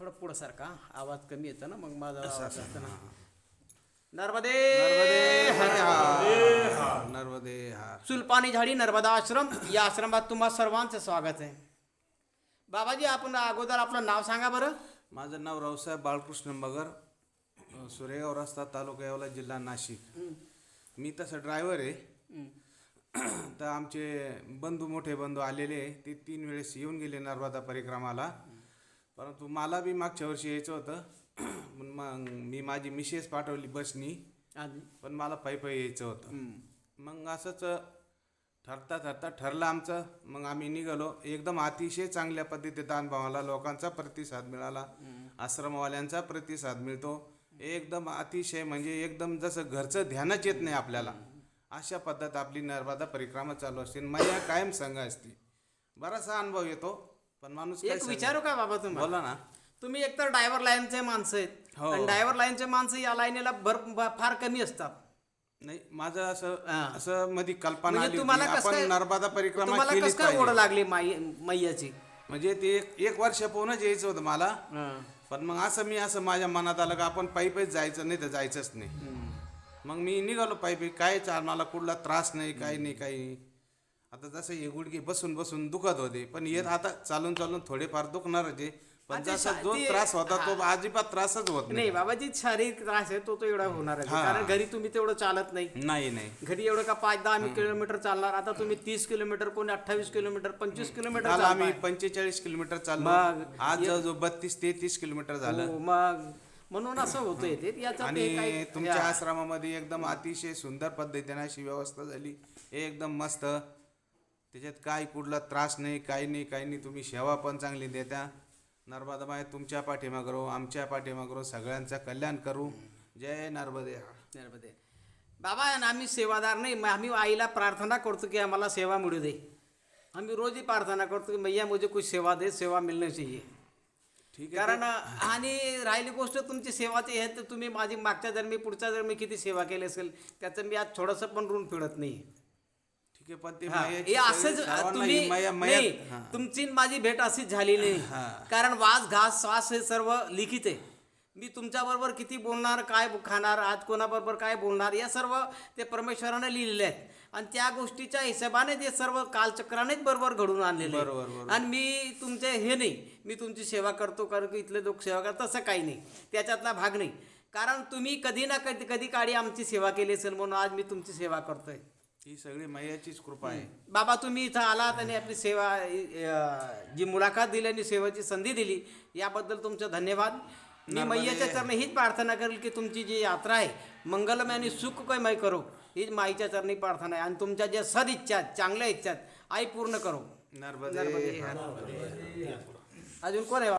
थोडं पुढं सारखा आवाज कमी येतो ना, मग माझा आवाज असतो ना. नर्मदे नर्मदे हार सुलपानी झाडी नर्मदा आश्रम या आश्रमात तुम्हा सर्वांचं स्वागत आहे. बाबाजी, आपण अगोदर आपलं नाव सांगा बरं. माझं नाव रावसाहेब बाळकृष्ण मगर, सुरेगाव रस्ता, तालुका येवला, जिल्हा नाशिक. मी तसं ड्रायव्हर आहे. तर आमचे बंधू, मोठे बंधू आलेले, ते 3 वेळेस येऊन गेले नर्मदा परिक्रमाला. परंतु मला बी मागच्या वर्षी यायचं होतं. मग मी माझी मिसेस पाठवली बसनी, पण मला पायी यायचं होतं. मग असंच ठरता ठरता ठरलं आमचं. मग आम्ही निघालो. एकदम अतिशय चांगल्या पद्धतीने दानभावाला लोकांचा प्रतिसाद मिळाला, आश्रमवाल्यांचा प्रतिसाद मिळतो. एकदम अतिशय म्हणजे एकदम जसं घरचं ध्यानच येत नाही आपल्याला, अशा पद्धत आपली नर्मदा परिक्रमा चालू असते. मैया कायम संघ असते. बराचसा अनुभव येतो. पण माणूस एक विचारू का बाबा तुम्ही? बोला ना. तुम्ही एकतर ड्रायव्हर लाईनचे माणसं आहेत, आणि ड्रायव्हर लाईनचे माणसं या लाईनीला फार कमी असतात. नाही, माझं असं मध्ये कल्पना म्हणजे आली तुम्हाला होती, आपण नर्मदा परिक्रमा तुम्हाला केली कसं काय ओढ लागली मैयाची? म्हणजे ते एक वर्ष पूर्णच यायचं होतं मला. पण मग असं माझ्या मनात आलं का आपण पायी जायचं, नाही तर जायचंच नाही. मग मी निघालो पायी. काय मला कुठला त्रास नाही, काही नाही. आता जसं हे गुडघे बसून बसून दुखत होते, पण येत आता चालून चालून थोडेफार दुखणारच आहे. पण जसा जो त्रास होता तो अजिबात त्रासच होत नाही. बाबाजी, शारीरिक त्रास आहे तो एवढा होणार आहे, कारण घरी तुम्ही तेवढं चालत नाही. घरी एवढं का 5-10 किलोमीटर चालणार. आता तुम्ही 30 किलोमीटर, कोणी 28 किलोमीटर, 25 किलोमीटर, आम्ही 45 किलोमीटर चाललो. आज जो 32-33 किलोमीटर झालं. मग म्हणून असं होतंय ते याचा. आणि तुमच्या आश्रमामध्ये एकदम अतिशय सुंदर पद्धतीने अशी व्यवस्था झाली, एकदम मस्त. त्याच्यात काय कुठला त्रास नाही, काही नाही. तुम्ही सेवा पण चांगली देता. नर्मदा माय तुमच्या पाठीमागे राहो, आमच्या पाठीमागे राहो, सगळ्यांचं कल्याण करू. जय नर्मदे. नर्मदे. बाबा, आम्ही सेवादार नाही. आम्ही आईला प्रार्थना करतो की आम्हाला सेवा मिळू दे. आम्ही रोजही प्रार्थना करतो की मैया मुझे कुछ सेवा दे, सेवा मिळणं चाहिए. ठीक आहे. कारण आणि राहिली गोष्ट तुमची सेवाची आहे, तर तुम्ही माझी मागच्या जन्मी, पुढच्या जन्मी किती सेवा केली असेल त्याचं मी आज थोडंसं पण ऋण फेडत नाही. ठीक आहे. पण ते हे असंच तुम्ही तुमची माझी भेट अशीच झाली नाही. कारण वास घास श्वास हे सर्व लिखित आहे. मी तुमच्या बरोबर किती बोलणार, काय खाणार, आज कोणाबरोबर काय बोलणार, या सर्व ते परमेश्वराने लिहिलेले आहेत. आणि त्या गोष्टीच्या हिशोबाने ते सर्व कालचक्रानेच बरोबर घडून आणलेले. आणि मी तुमचे हे नाही, मी तुमची सेवा करतो कारण की इथले लोक सेवा करतात, तसं काही नाही, त्याच्यातला भाग नाही. कारण तुम्ही कधी ना कधी काळी आमची सेवा केली असेल, म्हणून आज मी तुमची सेवा करतोय. ही सगळी मैयाचीच कृपा आहे. बाबा, तुम्ही इथं आलात आणि आपली सेवा, जी मुलाखत दिली आणि सेवेची संधी दिली, याबद्दल तुमचं धन्यवाद. मी मैयाच्या चरणी हीच प्रार्थना करेल की तुमची जी यात्रा आहे मंगलमय आणि सुखमय करो, हीच माईच्या चरणी प्रार्थना आहे. आणि तुमच्या ज्या सदिच्छा, चांगल्या इच्छा आई पूर्ण करो. नर्मदे. अजून कोण आहे?